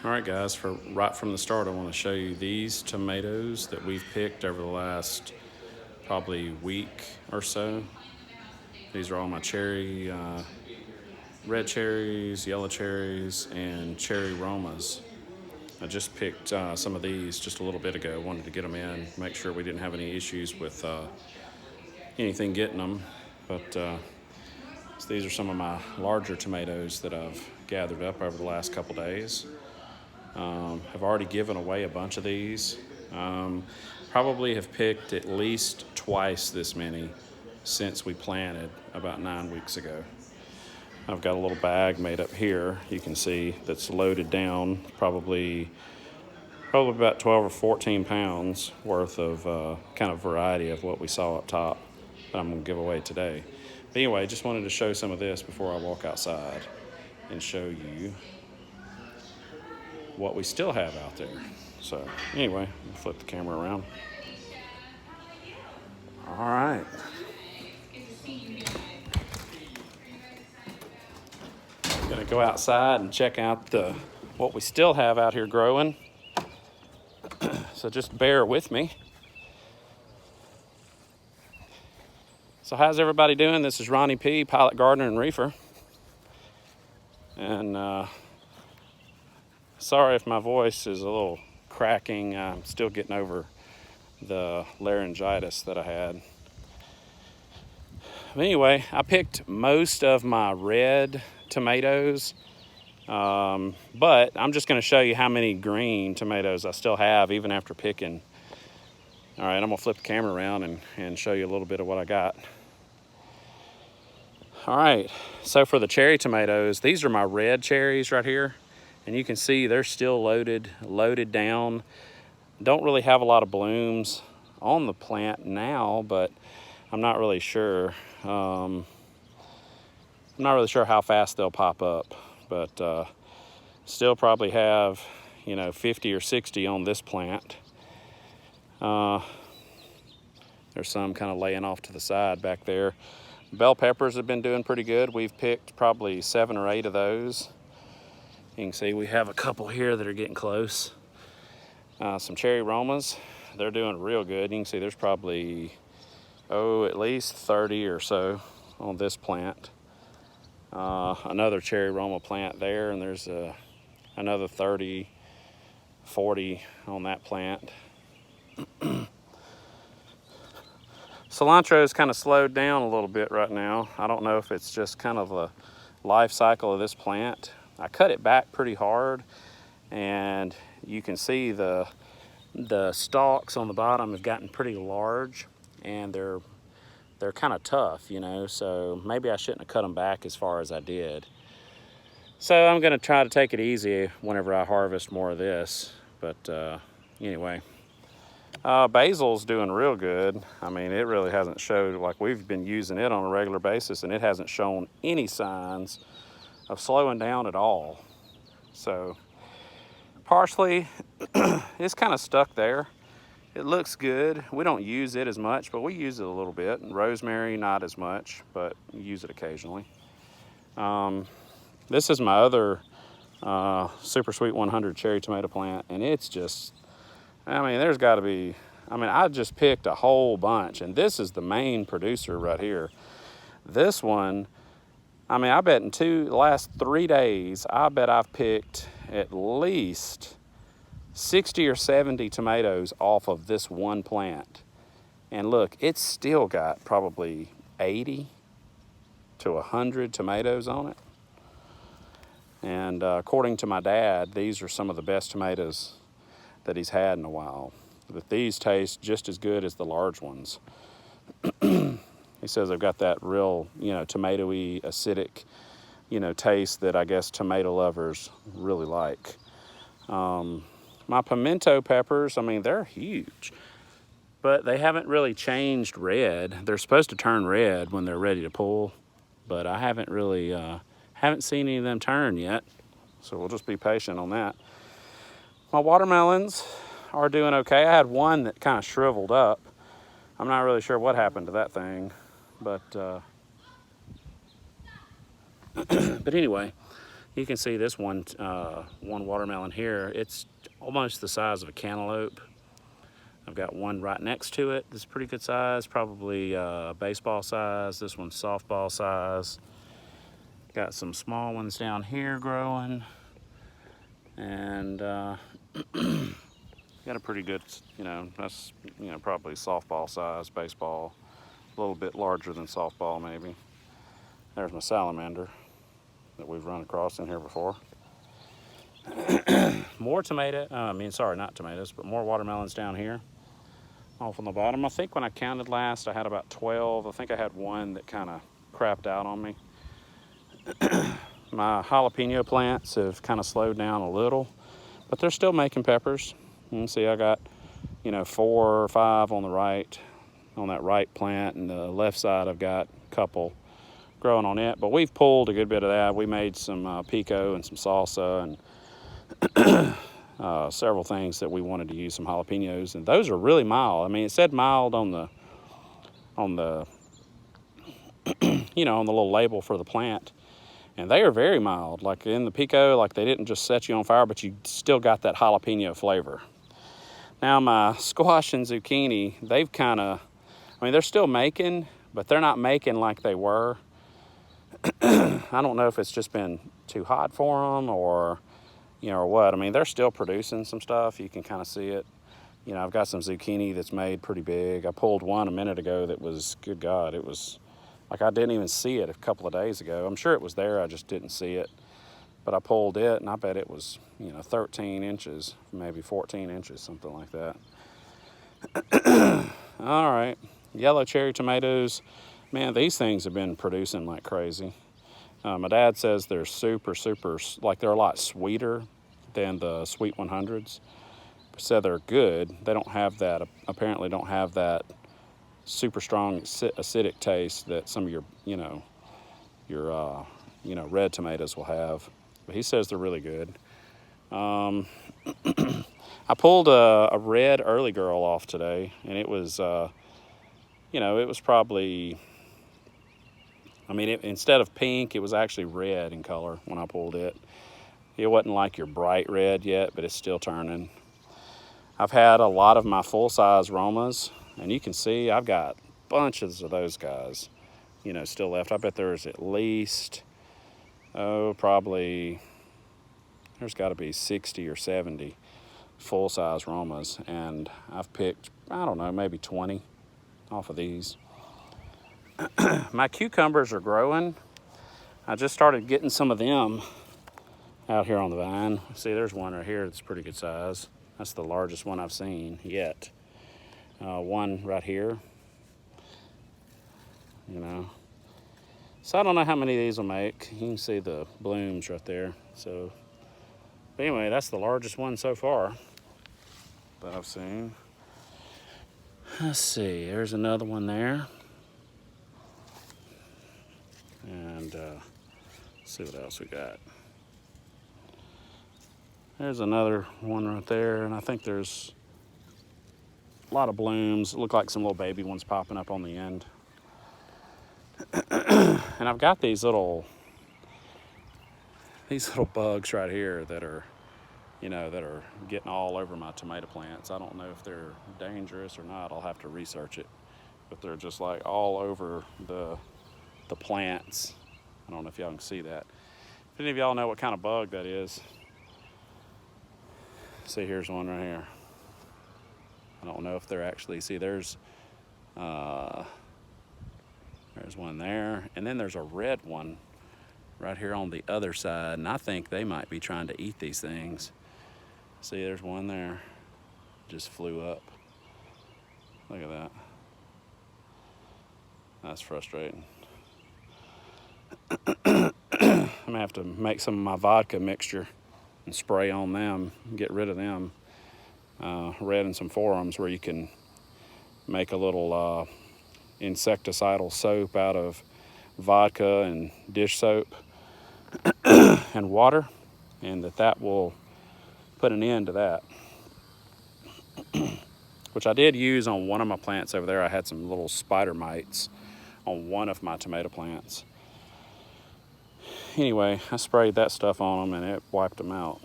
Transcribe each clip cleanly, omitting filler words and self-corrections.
All right, guys, right from the start, I want to show you these tomatoes that we've picked over the last probably week or so. These are all my cherry, red cherries, yellow cherries, and cherry Romas. I just picked some of these just a little bit ago. Wanted to get them in, make sure we didn't have any issues with anything getting them. But so these are some of my larger tomatoes that I've gathered up over the last couple days. I've already given away a bunch of these. Probably have picked at least twice this many since we planted about 9 weeks ago. I've got a little bag made up here, you can see, that's loaded down, probably about 12 or 14 pounds worth of kind of variety of what we saw up top that I'm going to give away today. But anyway, just wanted to show some of this before I walk outside and show you what we still have out there. So anyway, I'll flip the camera around. All right. I'm gonna go outside and check out what we still have out here growing. So just bear with me. So how's everybody doing? This is Ronnie P, Pilot Gardener and Reefer. And sorry if my voice is a little cracking. I'm still getting over the laryngitis that I had. But anyway, I picked most of my red tomatoes, but I'm just going to show you how many green tomatoes I still have even after picking. All right, I'm going to flip the camera around and show you a little bit of what I got. All right, so for the cherry tomatoes, these are my red cherries right here. And you can see they're still loaded down. Don't really have a lot of blooms on the plant now, but I'm not really sure. I'm not really sure how fast they'll pop up, but still probably have, 50 or 60 on this plant. There's some kind of laying off to the side back there. Bell peppers have been doing pretty good. We've picked probably 7 or 8 of those. You can see we have a couple here that are getting close. Some cherry Romas, they're doing real good. You can see there's probably, at least 30 or so on this plant. Another cherry Roma plant there, and there's another 30, 40 on that plant. Cilantro is kind of slowed down a little bit right now. I don't know if it's just kind of a life cycle of this plant. I cut it back pretty hard, and you can see the stalks on the bottom have gotten pretty large, and they're kind of tough, so maybe I shouldn't have cut them back as far as I did. So I'm going to try to take it easy whenever I harvest more of this. But anyway, basil's doing real good. I mean, it really hasn't showed, like we've been using it on a regular basis, and it hasn't shown any signs of slowing down at all. So parsley is kind of stuck there. It looks good. We don't use it as much, but we use it a little bit. And rosemary, not as much, but use it occasionally. This is my other Super Sweet 100 cherry tomato plant, and it's just, there's got to be, I just picked a whole bunch, and this is the main producer right here. This one, I bet in the last 3 days, I bet I've picked at least 60 or 70 tomatoes off of this one plant. And look, it's still got probably 80 to 100 tomatoes on it. And according to my dad, these are some of the best tomatoes that he's had in a while. But these taste just as good as the large ones. He says they've got that real, tomatoey, acidic, taste that I guess tomato lovers really like. My pimento peppers, they're huge, but they haven't really changed red. They're supposed to turn red when they're ready to pull, but I haven't really, haven't seen any of them turn yet. So we'll just be patient on that. My watermelons are doing okay. I had one that kind of shriveled up. I'm not really sure what happened to that thing, but anyway, You can see this one watermelon here. It's almost the size of a cantaloupe. I've got one right next to it that's pretty good size, probably baseball size. This one's softball size. Got some small ones down here growing. And got a pretty good, that's, probably softball size, baseball. A little bit larger than softball maybe. There's my salamander that we've run across in here before. More not tomatoes, but more watermelons down here off on the bottom. I think when I counted last, I had about 12. I think I had one that kind of crapped out on me. My jalapeno plants have kind of slowed down a little, but they're still making peppers. You can see I got, 4 or 5 on the right, on that right plant, and the left side I've got a couple growing on it. But we've pulled a good bit of that. We made some pico and some salsa and several things that we wanted to use some jalapenos, and those are really mild. I mean, it said mild on the on the little label for the plant, and they are very mild. Like in the pico, like they didn't just set you on fire, but you still got that jalapeno flavor. Now my squash and zucchini, they've kind of, they're still making, but they're not making like they were. I don't know if it's just been too hot for them or what. They're still producing some stuff. You can kind of see it. I've got some zucchini that's made pretty big. I pulled one a minute ago that was, good God, it was like I didn't even see it a couple of days ago. I'm sure it was there, I just didn't see it. But I pulled it, and I bet it was, 13 inches, maybe 14 inches, something like that. All right, yellow cherry tomatoes. Man, these things have been producing like crazy. My dad says they're super, like they're a lot sweeter than the Sweet 100s. Said they're good. They don't have that, apparently don't have that super strong acidic taste that some of your red tomatoes will have. But he says they're really good. I pulled a red early girl off today, and it was, it was probably, instead of pink, it was actually red in color when I pulled it. It wasn't like your bright red yet, but it's still turning. I've had a lot of my full-size Romas, and you can see I've got bunches of those guys, still left. I bet there's at least, probably, there's got to be 60 or 70 full-size Romas, and I've picked, I don't know, maybe 20 off of these. My cucumbers are growing. I just started getting some of them out here on the vine. See, there's one right here that's pretty good size. That's the largest one I've seen yet. One right here, So I don't know how many of these will make. You can see the blooms right there. So, but anyway, that's the largest one so far that I've seen. Let's see, there's another one there. And let's see what else we got. There's another one right there, and I think there's a lot of blooms. Look like some little baby ones popping up on the end. And I've got these little bugs right here that are, that are getting all over my tomato plants. I don't know if they're dangerous or not. I'll have to research it. But they're just like all over the plants. I don't know if y'all can see that. If any of y'all know what kind of bug that is, see, here's one right here. I don't know if they're actually, see, there's one there, and then there's a red one right here on the other side, and I think they might be trying to eat these things. See, there's one there, just flew up. Look at that. That's frustrating. I'm gonna have to make some of my vodka mixture and spray on them, get rid of them. Read in some forums where you can make a little insecticidal soap out of vodka and dish soap and water, and that will put an end to that. Which I did use on one of my plants over there. I had some little spider mites on one of my tomato plants. anyway, I sprayed that stuff on them and it wiped them out.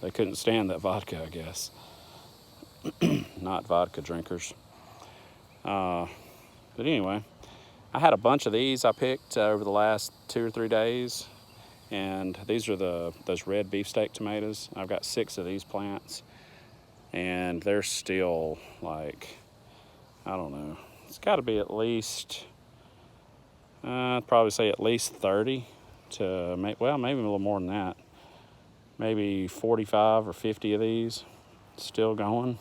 They couldn't stand that vodka, I guess. Not vodka drinkers. But anyway, I had a bunch of these I picked over the last 2 or 3 days. And these are those red beefsteak tomatoes. I've got 6 of these plants. And they're still like, I don't know. It's got to be at least, I'd probably say at least 30 to make, well, maybe a little more than that. Maybe 45 or 50 of these still going.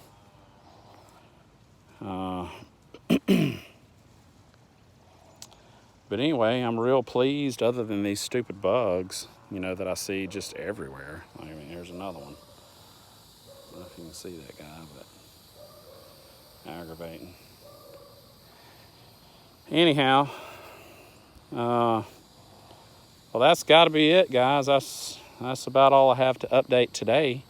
But anyway, I'm real pleased, other than these stupid bugs, you know, that I see just everywhere. I mean, here's another one. I don't know if you can see that guy, but aggravating. Anyhow, well, that's got to be it, guys. That's about all I have to update today.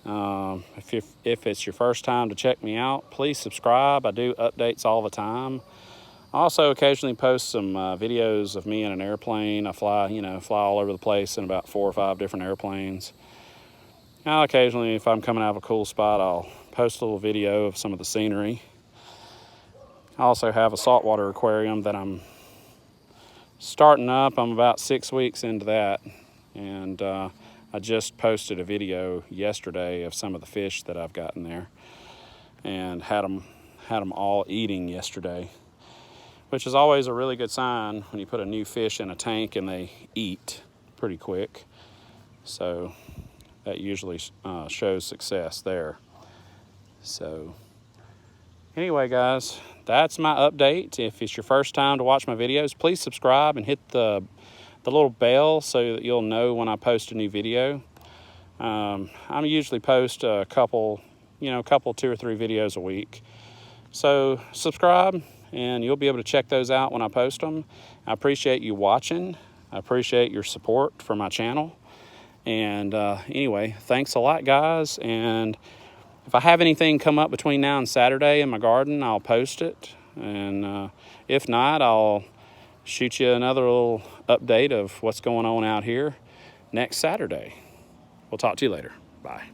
If it's your first time to check me out, please subscribe. I do updates all the time. I also occasionally post some videos of me in an airplane. I fly all over the place in about 4 or 5 different airplanes. Now, occasionally, if I'm coming out of a cool spot, I'll post a little video of some of the scenery. I also have a saltwater aquarium that I'm starting up. I'm about 6 weeks into that, and I just posted a video yesterday of some of the fish that I've got in there, and had them all eating yesterday, which is always a really good sign when you put a new fish in a tank and they eat pretty quick. So that usually shows success there. So anyway, guys, that's my update. If it's your first time to watch my videos, please subscribe and hit the little bell so that you'll know when I post a new video. I usually post a couple, 2 or 3 videos a week. So subscribe, and you'll be able to check those out when I post them. I appreciate you watching. I appreciate your support for my channel. And anyway, thanks a lot, guys. And if I have anything come up between now and Saturday in my garden, I'll post it. And if not, I'll shoot you another little update of what's going on out here next Saturday. We'll talk to you later. Bye.